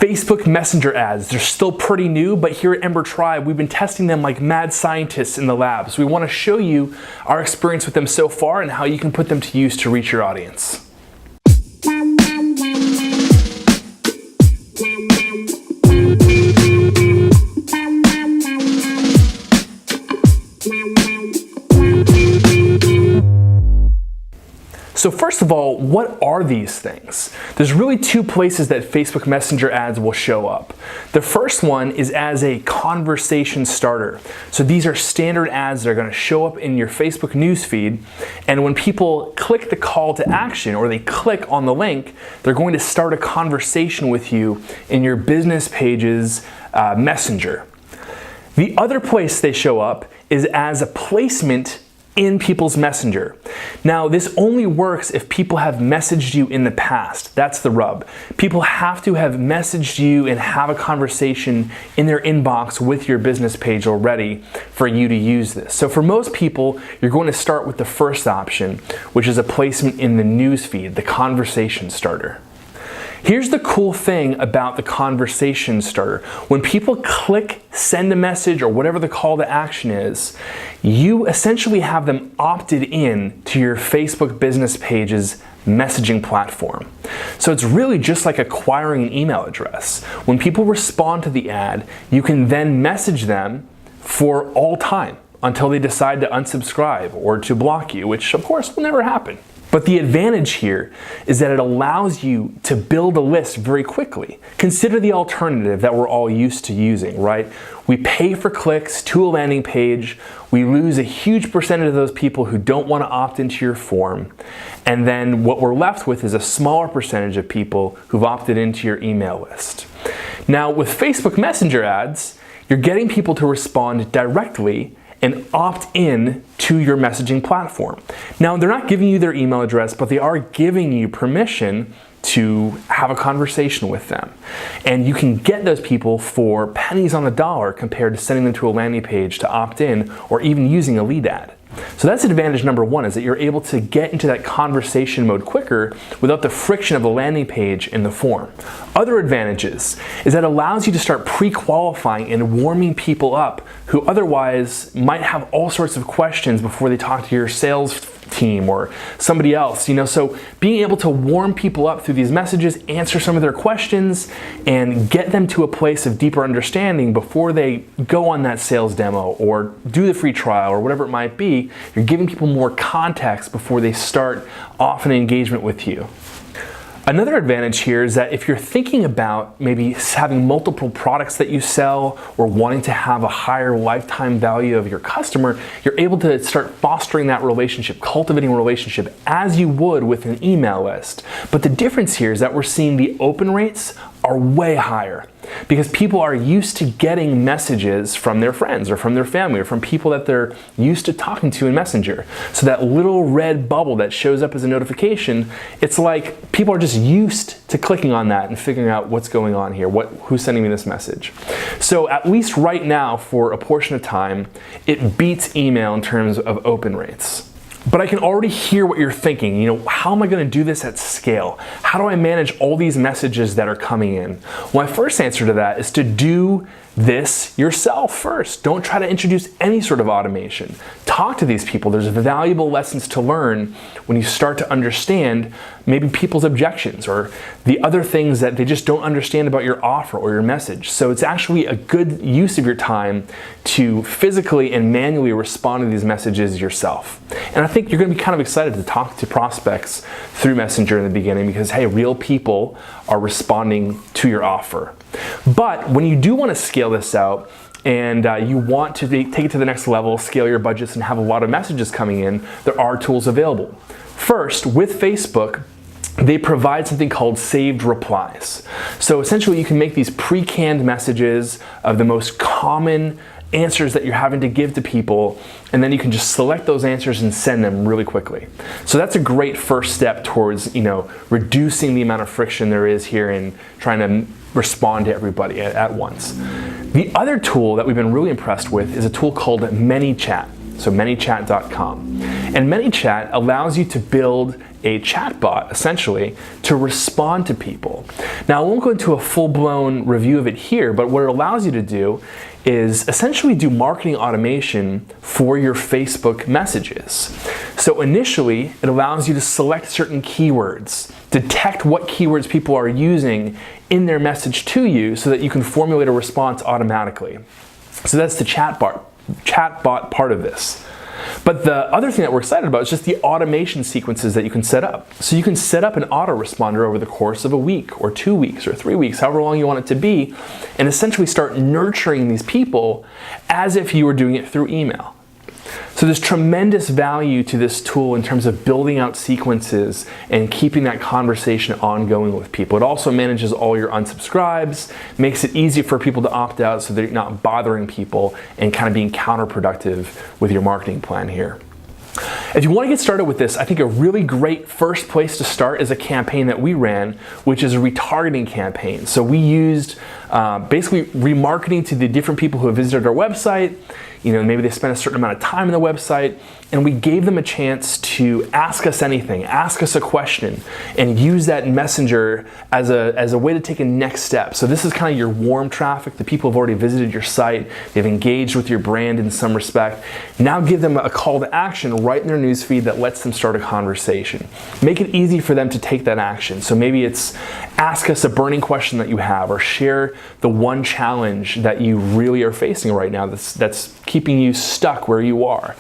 Facebook Messenger ads. They're still pretty new, but here at Ember Tribe, we've been testing them like mad scientists in the lab. So we want to show you our experience with them so far and how you can put them to use to reach your audience. So first of all, what are these things? There's really two places that Facebook Messenger ads will show up. The first one is as a conversation starter. So these are standard ads that are going to show up in your Facebook newsfeed, and when people click the call to action or they click on the link, they're going to start a conversation with you in your business page's Messenger. The other place they show up is as a placement in people's Messenger. Now, this only works if people have messaged you in the past. That's the rub. People have to have messaged you and have a conversation in their inbox with your business page already for you to use this. So for most people, you're going to start with the first option, which is a placement in the newsfeed, the conversation starter. Here's the cool thing about the conversation starter. When people click send a message or whatever the call to action is, you essentially have them opted in to your Facebook business page's messaging platform. So it's really just like acquiring an email address. When people respond to the ad, you can then message them for all time until they decide to unsubscribe or to block you, which of course will never happen. But the advantage here is that it allows you to build a list very quickly. Consider the alternative that we're all used to using, right? We pay for clicks to a landing page, we lose a huge percentage of those people who don't want to opt into your form, and then what we're left with is a smaller percentage of people who've opted into your email list. Now with Facebook Messenger ads, you're getting people to respond directly and opt in to your messaging platform. Now, they're not giving you their email address, but they are giving you permission to have a conversation with them. And you can get those people for pennies on the dollar compared to sending them to a landing page to opt in or even using a lead ad. So that's advantage number one, is that you're able to get into that conversation mode quicker without the friction of the landing page in the form. Other advantages is that it allows you to start pre-qualifying and warming people up who otherwise might have all sorts of questions before they talk to your sales team or somebody else, so being able to warm people up through these messages, answer some of their questions, and get them to a place of deeper understanding before they go on that sales demo or do the free trial or whatever it might be. You're giving people more context before they start off an engagement with you. Another advantage here is that if you're thinking about maybe having multiple products that you sell or wanting to have a higher lifetime value of your customer, you're able to start fostering that relationship, cultivating a relationship as you would with an email list. But the difference here is that we're seeing the open rates are way higher because people are used to getting messages from their friends or from their family or from people that they're used to talking to in Messenger. So that little red bubble that shows up as a notification, it's like people are just used to clicking on that and figuring out what's going on here, who's sending me this message. So at least right now, for a portion of time, it beats email in terms of open rates. But I can already hear what you're thinking. How am I going to do this at scale? How do I manage all these messages that are coming in? Well, my first answer to that is to do this yourself first. Don't try to introduce any sort of automation. Talk to these people. There's valuable lessons to learn when you start to understand maybe people's objections or the other things that they just don't understand about your offer or your message. So it's actually a good use of your time to physically and manually respond to these messages yourself. And I think you're going to be kind of excited to talk to prospects through Messenger in the beginning because, hey, real people are responding to your offer. But when you do want to scale this out and you want to take it to the next level, scale your budgets, and have a lot of messages coming in, there are tools available. First, with Facebook, they provide something called saved replies. So essentially you can make these pre-canned messages of the most common answers that you're having to give to people, and then you can just select those answers and send them really quickly. So that's a great first step towards reducing the amount of friction there is here in trying to respond to everybody at once. The other tool that we've been really impressed with is a tool called ManyChat. So ManyChat.com. And ManyChat allows you to build a chatbot, essentially, to respond to people. Now, I won't go into a full-blown review of it here, but what it allows you to do is essentially do marketing automation for your Facebook messages. So initially, it allows you to select certain keywords, detect what keywords people are using in their message to you so that you can formulate a response automatically. So that's the chatbot part of this. But the other thing that we're excited about is just the automation sequences that you can set up. So you can set up an autoresponder over the course of a week or 2 weeks or 3 weeks, however long you want it to be, and essentially start nurturing these people as if you were doing it through email. So there's tremendous value to this tool in terms of building out sequences and keeping that conversation ongoing with people. It also manages all your unsubscribes, makes it easy for people to opt out so that you're not bothering people and kind of being counterproductive with your marketing plan here. If you want to get started with this, I think a really great first place to start is a campaign that we ran, which is a retargeting campaign. So we used basically remarketing to the different people who have visited our website. You know, maybe they spent a certain amount of time on the website, and we gave them a chance to ask us anything, ask us a question, and use that messenger as a way to take a next step. So this is kind of your warm traffic. The people have already visited your site. They've engaged with your brand in some respect. Now give them a call to action right in their newsfeed that lets them start a conversation. Make it easy for them to take that action. So maybe it's ask us a burning question that you have, or share the one challenge that you really are facing right now that's keeping you stuck where you are.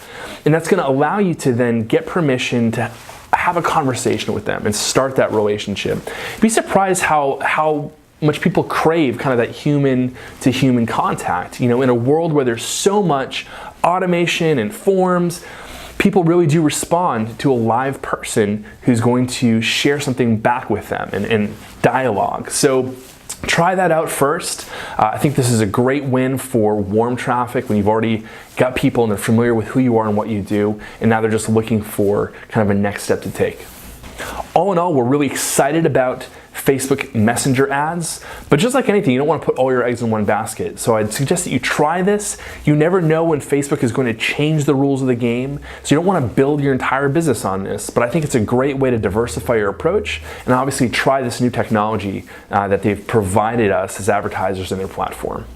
And that's going to allow you to then get permission to have a conversation with them and start that relationship. Be surprised how much people crave kind of that human to human contact. You know, in a world where there's so much automation and forms, people really do respond to a live person who's going to share something back with them and dialogue. So try that out first. I think this is a great win for warm traffic when you've already got people and they're familiar with who you are and what you do, and now they're just looking for kind of a next step to take. All in all, we're really excited about Facebook Messenger ads, but just like anything, you don't want to put all your eggs in one basket. So I'd suggest that you try this. You never know when Facebook is going to change the rules of the game, so you don't want to build your entire business on this, but I think it's a great way to diversify your approach and obviously try this new technology that they've provided us as advertisers in their platform.